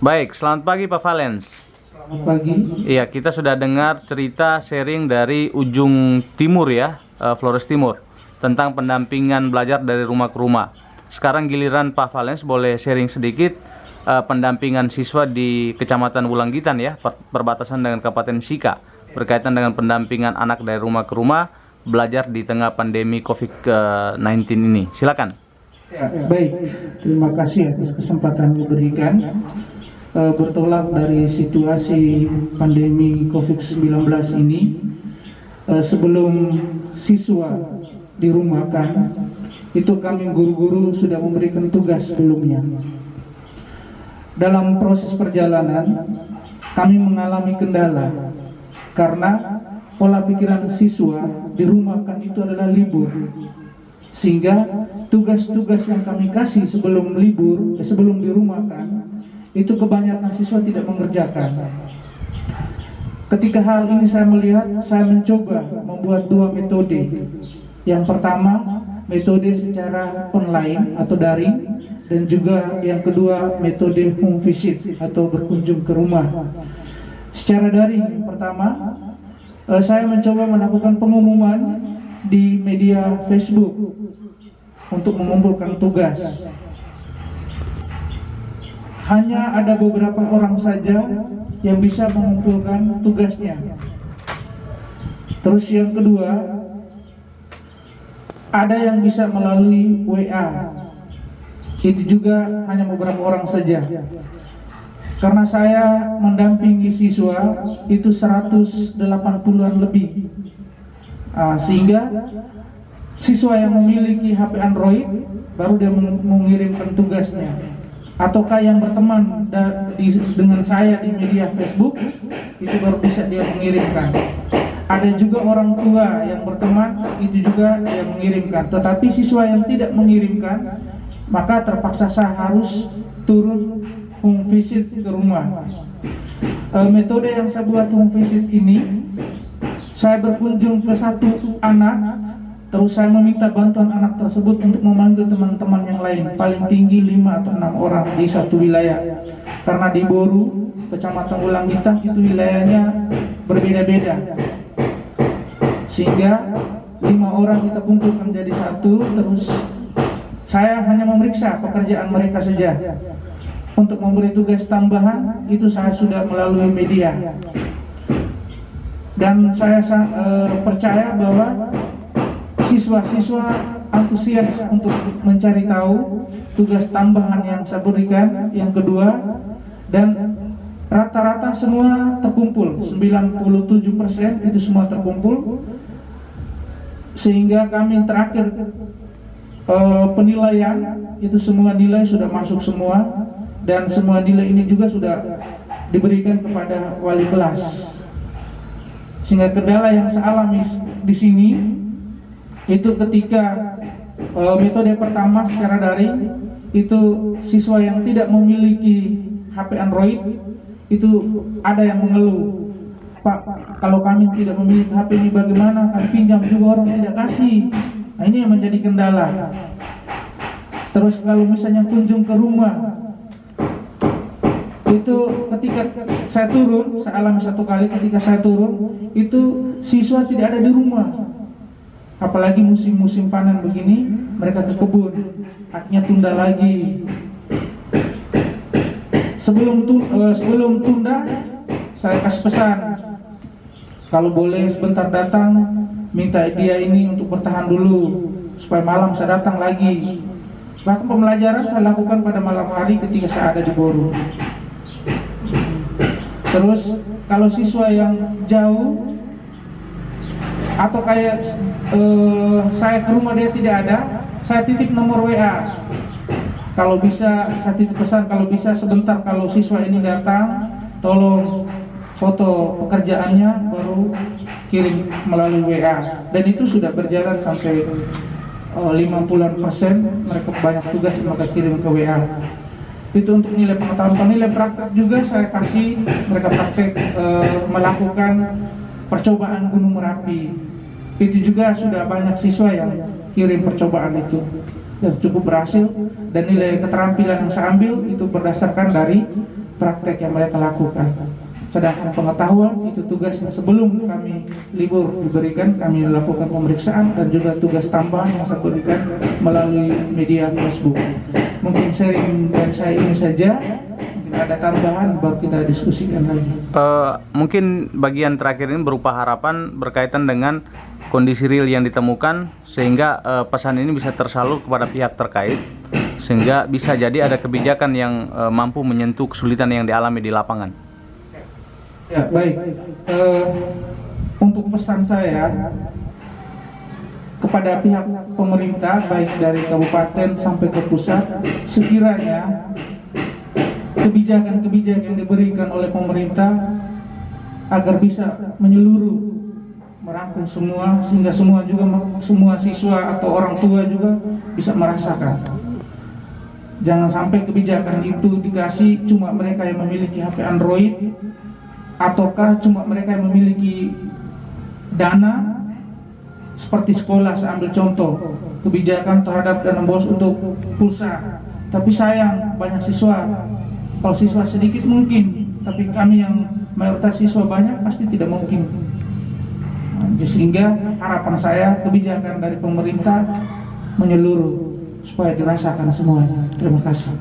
Baik, selamat pagi Pak Valens. Selamat pagi. Iya, kita sudah dengar cerita sharing dari ujung timur ya, Flores Timur, tentang pendampingan belajar dari rumah ke rumah. Sekarang giliran Pak Valens boleh sharing sedikit pendampingan siswa di Kecamatan Wulanggitan ya, perbatasan dengan Kabupaten Sika, berkaitan dengan pendampingan anak dari rumah ke rumah belajar di tengah pandemi COVID-19 ini. Silakan. Ya, baik, terima kasih atas kesempatan yang diberikan. Bertolak dari situasi pandemi COVID-19 ini, sebelum siswa dirumahkan, itu kami guru-guru sudah memberikan tugas sebelumnya. Dalam proses perjalanan, kami mengalami kendala karena pola pikiran siswa dirumahkan itu adalah libur, sehingga tugas-tugas yang kami kasih sebelum libur, sebelum dirumahkan, itu kebanyakan siswa tidak mengerjakan. Ketika hal ini saya melihat, saya mencoba membuat dua metode. Yang pertama, metode secara online atau daring, dan juga yang kedua, metode home visit atau berkunjung ke rumah. Secara daring, yang pertama, saya mencoba melakukan pengumuman di media Facebook untuk mengumpulkan tugas. Hanya ada beberapa orang saja yang bisa mengumpulkan tugasnya. Terus yang kedua, ada yang bisa melalui WA. Itu juga hanya beberapa orang saja. Karena saya mendampingi siswa itu 180-an lebih. Sehingga siswa yang memiliki HP Android baru dia mengirimkan tugasnya. Ataukah yang berteman dengan saya di media Facebook, itu baru bisa dia mengirimkan. Ada juga orang tua yang berteman, itu juga yang mengirimkan. Tetapi siswa yang tidak mengirimkan, maka terpaksa saya harus turun home visit ke rumah. Metode yang saya buat home visit ini, saya berkunjung ke satu anak, terus saya meminta bantuan anak tersebut untuk memanggil teman-teman yang lain, paling tinggi 5 atau 6 orang di satu wilayah. Karena di Boru, Kecamatan Wulanggitan, itu wilayahnya berbeda-beda. Sehingga 5 orang kita kumpulkan jadi satu, terus saya hanya memeriksa pekerjaan mereka saja. Untuk memberi tugas tambahan, itu saya sudah melalui media. Dan saya percaya bahwa siswa-siswa antusias untuk mencari tahu tugas tambahan yang saya berikan. Yang kedua, dan rata-rata semua terkumpul, 97% itu semua terkumpul. Sehingga kami terakhir penilaian, itu semua nilai sudah masuk semua. Dan semua nilai ini juga sudah diberikan kepada wali kelas. Sehingga kendala yang saya alami di sini, itu ketika metode pertama secara daring, itu siswa yang tidak memiliki HP Android itu ada yang mengeluh, "Pak, kalau kami tidak memiliki HP ini bagaimana? Kami pinjam juga orang tidak kasih." Nah, ini yang menjadi kendala. Terus kalau misalnya kunjung ke rumah, itu ketika saya turun, saya alami satu kali ketika saya turun, itu siswa tidak ada di rumah. Apalagi musim-musim panen begini, mereka ke kebun, akhirnya tunda lagi. Sebelum tunda, saya kasih pesan, kalau boleh sebentar datang, minta dia ini untuk bertahan dulu, supaya malam saya datang lagi. Bahkan pembelajaran saya lakukan pada malam hari ketika saya ada di Boru. Terus kalau siswa yang jauh, atau kayak saya ke rumah dia tidak ada, saya titip nomor WA. Kalau bisa saya titip pesan, kalau bisa sebentar kalau siswa ini datang, tolong foto pekerjaannya baru kirim melalui WA. Dan itu sudah berjalan sampai 50% mereka banyak tugas mereka kirim ke WA. Itu untuk nilai pengetahuan. Nilai praktek juga saya kasih mereka praktek melakukan percobaan Gunung Merapi. Itu juga sudah banyak siswa yang kirim percobaan itu dan cukup berhasil. Dan nilai keterampilan yang saya ambil itu berdasarkan dari praktek yang mereka lakukan. Sedangkan pengetahuan itu tugas yang sebelum kami libur diberikan, kami lakukan pemeriksaan dan juga tugas tambahan yang saya berikan melalui media Facebook. Mungkin sharing dari saya ini saja, mungkin ada tambahan baru kita diskusikan lagi. Mungkin bagian terakhir ini berupa harapan berkaitan dengan kondisi real yang ditemukan, sehingga pesan ini bisa tersalur kepada pihak terkait, sehingga bisa jadi ada kebijakan yang mampu menyentuh kesulitan yang dialami di lapangan. Ya, baik. Untuk pesan saya kepada pihak pemerintah, baik dari kabupaten sampai ke pusat, sekiranya kebijakan-kebijakan yang diberikan oleh pemerintah agar bisa menyeluruh, merangkum semua, sehingga semua siswa atau orang tua juga bisa merasakan. Jangan sampai kebijakan itu dikasih cuma mereka yang memiliki HP Android, ataukah cuma mereka yang memiliki dana. Seperti sekolah, saya ambil contoh kebijakan terhadap dana bos untuk pulsa, tapi sayang banyak siswa. Kalau siswa sedikit mungkin, tapi kami yang mayoritas siswa banyak pasti tidak mungkin. Sehingga harapan saya kebijakan dari pemerintah menyeluruh supaya dirasakan semuanya. Terima kasih.